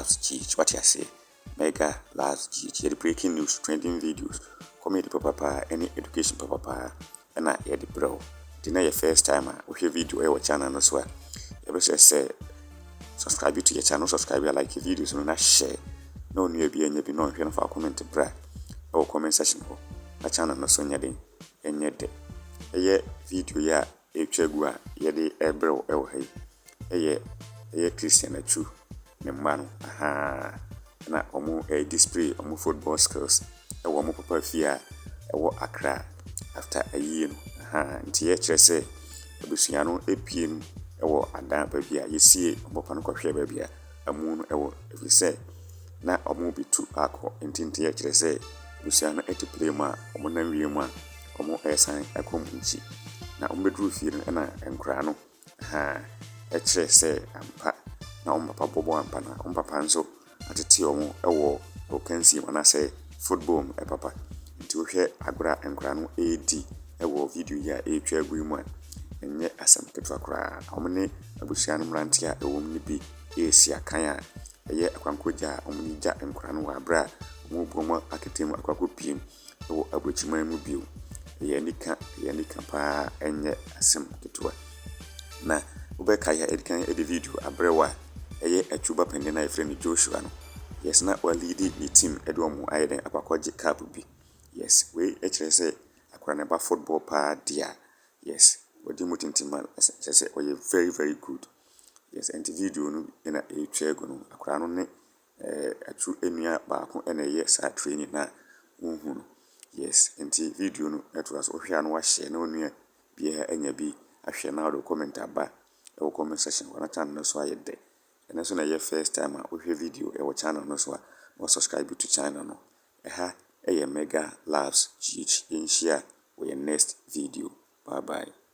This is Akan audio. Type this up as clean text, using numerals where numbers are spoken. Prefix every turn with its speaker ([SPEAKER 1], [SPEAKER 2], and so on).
[SPEAKER 1] Loves GH. What you say? Mega Loves GH. Here the breaking news, trending videos, comedy papa, any education papa, and I hear the bro. Deny your first time we hear video our channel as well. You say subscribe to your channel, subscribe, like your videos, and not share. No new be any be no here for comment bra or comment section ho. A channel no so nyade enye de. Eye video ya etwegu a ye de ebro ewo hai. Eye Christian Atsu ne mma no. Aha. Na omo display omo football skills. Ewo omo papa fia ewo Accra after a year no. Aha. Nti ye kire se abusua no epie no ewo adan ba bia yesie omo pa no kwhwe ba bia amu no ewo efise na omo bitu akọ ntinti ya kire se abusua no etipire ma omo na wie mu a omo esan akom nchi na omo bedru fie no na enkra no kire se ampa na omo papa bobo ampa na omo papa nso atete omo ewo okansi mana se football papa nti wohwe agora enkra no edi ewo video ya etwa agu mu a enye asam ketwa kra omne abusua no mrantia ewom ni bi esi akan a eye akwankoja omni ja enkra no wa bra omo bomo aketem akwakopiem ewo abrochiman mu bio ye nika pa enye asam ketwa na ubeka ya edikan edi video abrewa eye achuba pende na friend Joshua no yes na wa lead the team edomo ayeden akwakoje cup bi yes we ekire se akwa na ba football pa dia yes what do you think man say oh you very very good yes and the video no na etwego no akra no ne Atsu enua baako na ye sa training na uhunu yes and the video no that was ohwa no wa share na onua bia anya bi ahwe na do comment aba e comment section wana channel no so ayede and so na your first time ohwe video e channel no so a subscribe to channel no Mega Loves GH in share with your next video. Bye bye.